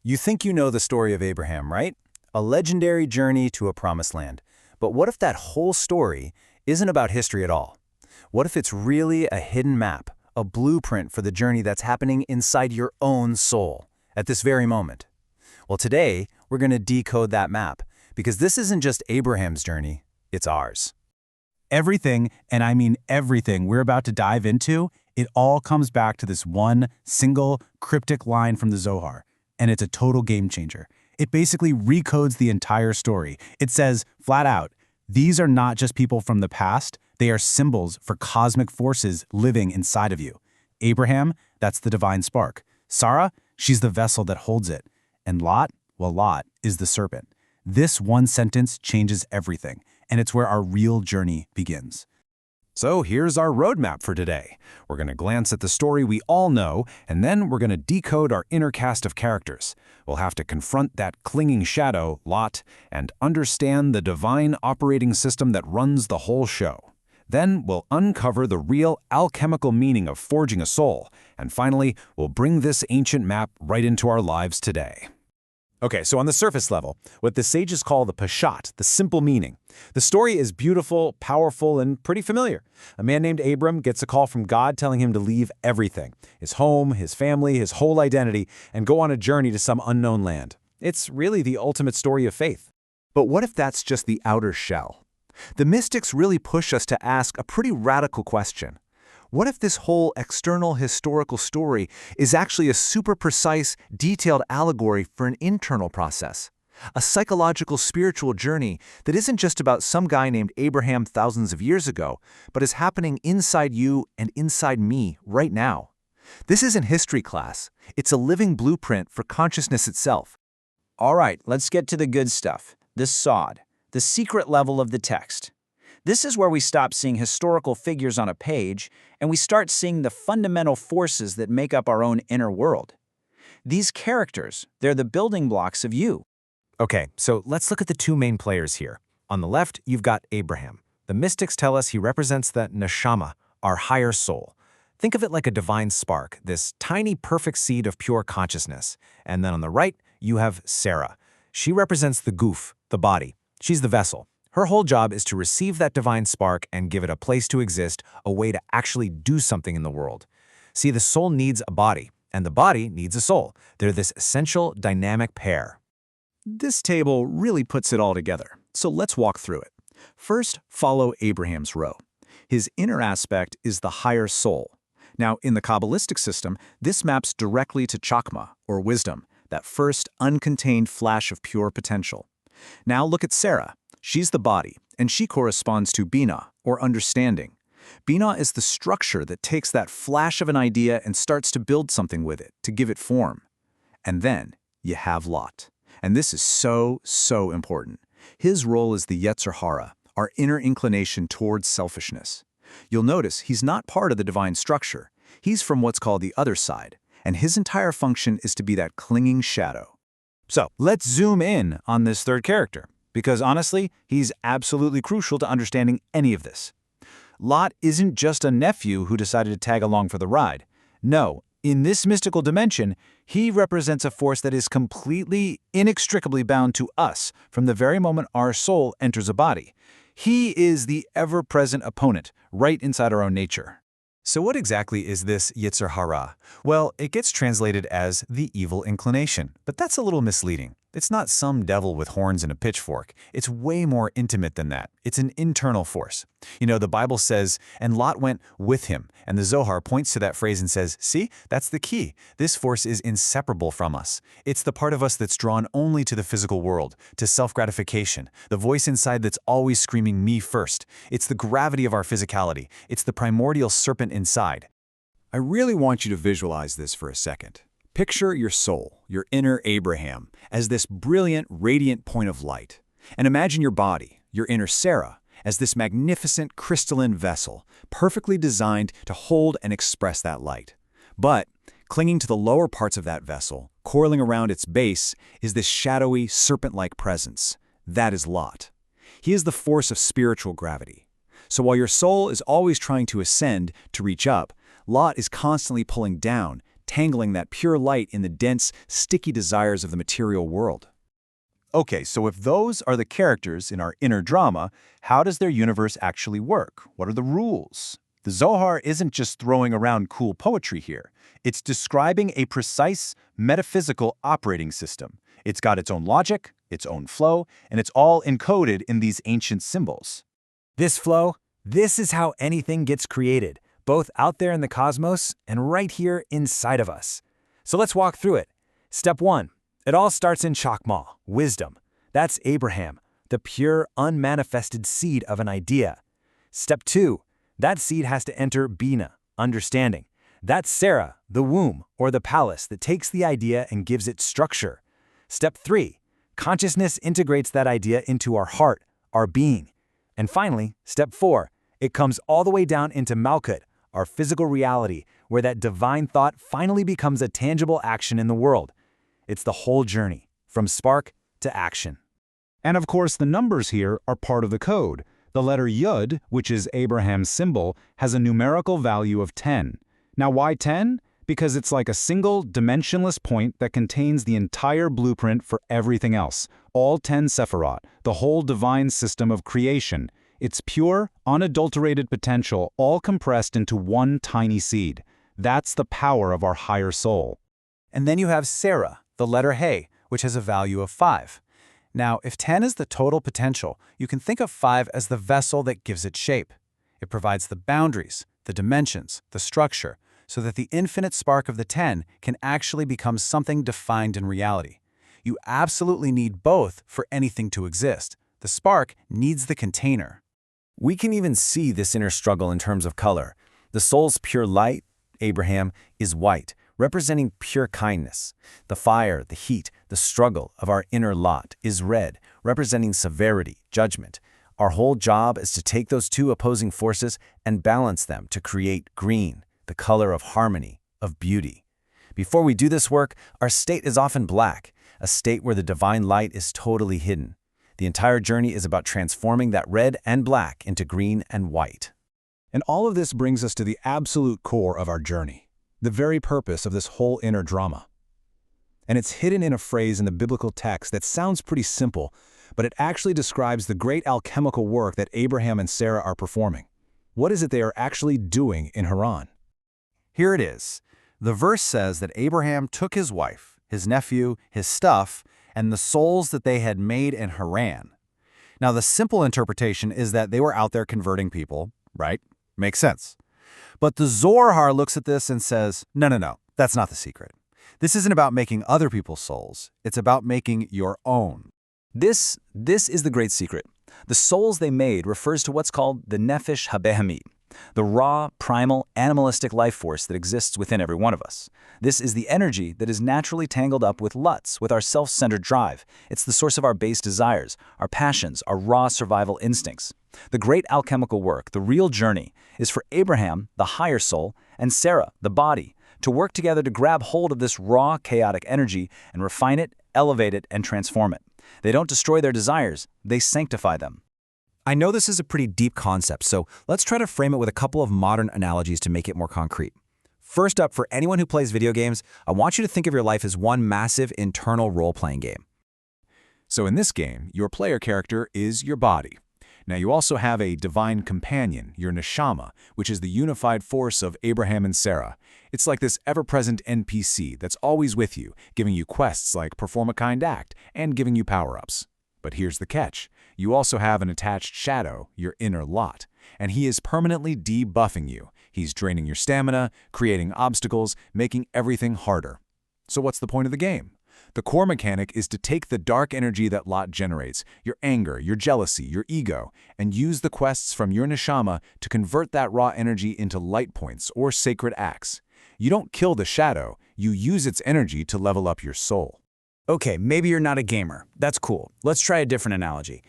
You think you know the story of Abraham, right? A legendary journey to a promised land. But what if that whole story isn't about history at all? What if it's really a hidden map, a blueprint for the journey that's happening inside your own soul at this very moment? Well, today, we're going to decode that map, because this isn't just Abraham's journey, it's ours. Everything, and I mean everything we're about to dive into, it all comes back to this one single cryptic line from the Zohar, and it's a total game changer. It basically recodes the entire story. It says, flat out, these are not just people from the past, they are symbols for cosmic forces living inside of you. Abraham, that's the divine spark. Sarah, she's the vessel that holds it. And Lot, well, Lot is the serpent. This one sentence changes everything, and it's where our real journey begins. So here's our roadmap for today. We're going to glance at the story we all know, and then we're going to decode our inner cast of characters. We'll have to confront that clinging shadow, Lot, and understand the divine operating system that runs the whole show. Then we'll uncover the real alchemical meaning of forging a soul, and finally, we'll bring this ancient map right into our lives today. Okay, so on the surface level, what the sages call the pashat, the simple meaning. The story is beautiful, powerful, and pretty familiar. A man named Abram gets a call from God telling him to leave everything, his home, his family, his whole identity, and go on a journey to some unknown land. It's really the ultimate story of faith. But what if that's just the outer shell? The mystics really push us to ask a pretty radical question. What if this whole external historical story is actually a super precise, detailed allegory for an internal process? A psychological spiritual journey that isn't just about some guy named Abraham thousands of years ago, but is happening inside you and inside me right now. This isn't history class. It's a living blueprint for consciousness itself. All right, let's get to the good stuff. The sod, the secret level of the text. This is where we stop seeing historical figures on a page and we start seeing the fundamental forces that make up our own inner world. These characters, they're the building blocks of you. Okay, so let's look at the two main players here. On the left, you've got Abraham. The mystics tell us he represents the neshama, our higher soul. Think of it like a divine spark, this tiny perfect seed of pure consciousness. And then on the right, you have Sarah. She represents the guf, the body. She's the vessel. Her whole job is to receive that divine spark and give it a place to exist, a way to actually do something in the world. See, the soul needs a body, and the body needs a soul. They're this essential dynamic pair. This table really puts it all together, so let's walk through it. First, follow Abraham's row. His inner aspect is the higher soul. Now, in the Kabbalistic system, this maps directly to Chakma, or wisdom, that first uncontained flash of pure potential. Now look at Sarah. She's the body, and she corresponds to Bina, or understanding. Bina is the structure that takes that flash of an idea and starts to build something with it, to give it form. And then you have Lot. And this is so important. His role is the Yetzer Hara, our inner inclination towards selfishness. You'll notice he's not part of the divine structure. He's from what's called the other side, and his entire function is to be that clinging shadow. So let's zoom in on this third character, because honestly, he's absolutely crucial to understanding any of this. Lot isn't just a nephew who decided to tag along for the ride. No, in this mystical dimension, he represents a force that is completely, inextricably bound to us from the very moment our soul enters a body. He is the ever-present opponent, right inside our own nature. So what exactly is this Yetzer Hara? Well, it gets translated as the evil inclination, but that's a little misleading. It's not some devil with horns and a pitchfork. It's way more intimate than that. It's an internal force. You know, the Bible says, and Lot went with him, and the Zohar points to that phrase and says, see, that's the key. This force is inseparable from us. It's the part of us that's drawn only to the physical world, to self-gratification, the voice inside that's always screaming me first. It's the gravity of our physicality. It's the primordial serpent inside. I really want you to visualize this for a second. Picture your soul, your inner Abraham, as this brilliant, radiant point of light. And imagine your body, your inner Sarah, as this magnificent crystalline vessel, perfectly designed to hold and express that light. But clinging to the lower parts of that vessel, coiling around its base, is this shadowy, serpent-like presence. That is Lot. He is the force of spiritual gravity. So while your soul is always trying to ascend, to reach up, Lot is constantly pulling down, tangling that pure light in the dense, sticky desires of the material world. Okay, so if those are the characters in our inner drama, how does their universe actually work? What are the rules? The Zohar isn't just throwing around cool poetry here. It's describing a precise metaphysical operating system. It's got its own logic, its own flow, and it's all encoded in these ancient symbols. This flow, this is how anything gets created, both out there in the cosmos and right here inside of us. So let's walk through it. Step 1. It all starts in Chokmah, wisdom. That's Abraham, the pure, unmanifested seed of an idea. Step 2. That seed has to enter Bina, understanding. That's Sarah, the womb, or the palace that takes the idea and gives it structure. Step 3. Consciousness integrates that idea into our heart, our being. And finally, step 4. It comes all the way down into Malkut, our physical reality, where that divine thought finally becomes a tangible action in the world. It's the whole journey, from spark to action. And of course, the numbers here are part of the code. The letter Yud, which is Abraham's symbol, has a numerical value of 10. Now why 10? Because it's like a single, dimensionless point that contains the entire blueprint for everything else. All 10 Sephirot, the whole divine system of creation. It's pure, unadulterated potential, all compressed into one tiny seed. That's the power of our higher soul. And then you have Sarah, the letter He, which has a value of 5. Now, if 10 is the total potential, you can think of 5 as the vessel that gives it shape. It provides the boundaries, the dimensions, the structure, so that the infinite spark of the 10 can actually become something defined in reality. You absolutely need both for anything to exist. The spark needs the container. We can even see this inner struggle in terms of color. The soul's pure light, Abraham, is white, representing pure kindness. The fire, the heat, the struggle of our inner Lot is red, representing severity, judgment. Our whole job is to take those two opposing forces and balance them to create green, the color of harmony, of beauty. Before we do this work, our state is often black, a state where the divine light is totally hidden. The entire journey is about transforming that red and black into green and white. And all of this brings us to the absolute core of our journey, the very purpose of this whole inner drama. And it's hidden in a phrase in the biblical text that sounds pretty simple, but it actually describes the great alchemical work that Abraham and Sarah are performing. What is it they are actually doing in Haran? Here it is. The verse says that Abraham took his wife, his nephew, his stuff, and the souls that they had made in Haran. Now, the simple interpretation is that they were out there converting people, right? Makes sense. But the Zohar looks at this and says, no, that's not the secret. This isn't about making other people's souls. It's about making your own. This is the great secret. The souls they made refers to what's called the Nefesh HaBehemit, the raw, primal, animalistic life force that exists within every one of us. This is the energy that is naturally tangled up with Lutz, with our self-centered drive. It's the source of our base desires, our passions, our raw survival instincts. The great alchemical work, the real journey, is for Abraham, the higher soul, and Sarah, the body, to work together to grab hold of this raw, chaotic energy and refine it, elevate it, and transform it. They don't destroy their desires, they sanctify them. I know this is a pretty deep concept, so let's try to frame it with a couple of modern analogies to make it more concrete. First up, for anyone who plays video games, I want you to think of your life as one massive internal role-playing game. So in this game, your player character is your body. Now you also have a divine companion, your neshama, which is the unified force of Abraham and Sarah. It's like this ever-present NPC that's always with you, giving you quests like perform a kind act and giving you power-ups. But here's the catch. You also have an attached shadow, your inner Lot, and he is permanently debuffing you. He's draining your stamina, creating obstacles, making everything harder. So what's the point of the game? The core mechanic is to take the dark energy that Lot generates, your anger, your jealousy, your ego, and use the quests from your neshama to convert that raw energy into light points or sacred acts. You don't kill the shadow, you use its energy to level up your soul. Okay, maybe you're not a gamer. That's cool. Let's try a different analogy.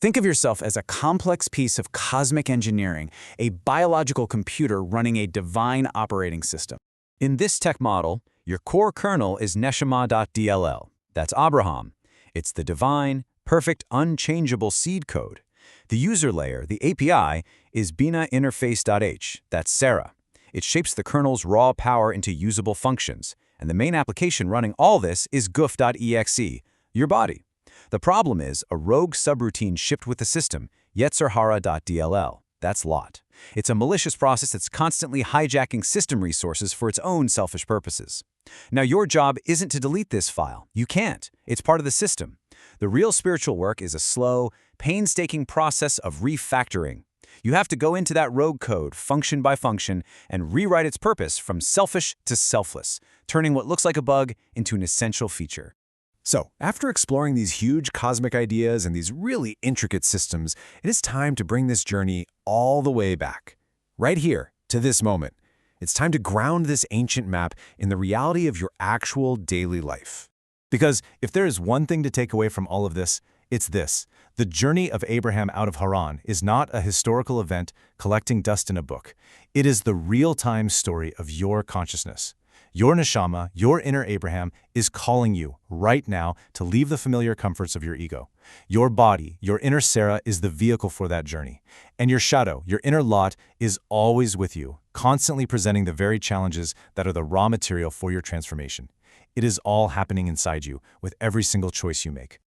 Think of yourself as a complex piece of cosmic engineering, a biological computer running a divine operating system. In this tech model, your core kernel is neshama.dll. That's Abraham. It's the divine, perfect, unchangeable seed code. The user layer, the API, is bina interface.h. That's Sarah. It shapes the kernel's raw power into usable functions, and the main application running all this is guf.exe, your body. The problem is a rogue subroutine shipped with the system, yetzirhara.dll. That's Lot. It's a malicious process that's constantly hijacking system resources for its own selfish purposes. Now, your job isn't to delete this file. You can't. It's part of the system. The real spiritual work is a slow, painstaking process of refactoring. You have to go into that rogue code, function by function, and rewrite its purpose from selfish to selfless, turning what looks like a bug into an essential feature. So, after exploring these huge cosmic ideas and these really intricate systems, it is time to bring this journey all the way back. Right here, to this moment. It's time to ground this ancient map in the reality of your actual daily life. Because if there is one thing to take away from all of this, it's this. The journey of Abraham out of Haran is not a historical event collecting dust in a book. It is the real-time story of your consciousness. Your neshama, your inner Abraham, is calling you right now to leave the familiar comforts of your ego. Your body, your inner Sarah, is the vehicle for that journey. And your shadow, your inner Lot, is always with you, constantly presenting the very challenges that are the raw material for your transformation. It is all happening inside you, with every single choice you make.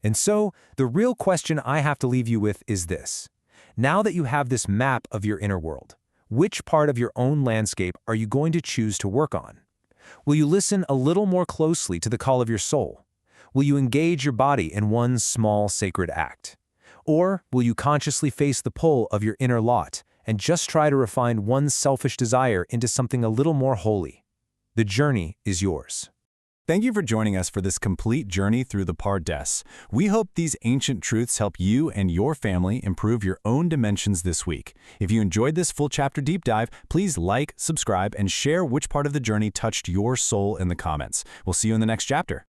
And so, the real question I have to leave you with is this. Now that you have this map of your inner world, which part of your own landscape are you going to choose to work on? Will you listen a little more closely to the call of your soul? Will you engage your body in one small sacred act? Or will you consciously face the pull of your inner Lot and just try to refine one selfish desire into something a little more holy? The journey is yours. Thank you for joining us for this complete journey through the Pardes. We hope these ancient truths help you and your family improve your own dimensions this week. If you enjoyed this full chapter deep dive, please like, subscribe, and share which part of the journey touched your soul in the comments. We'll see you in the next chapter.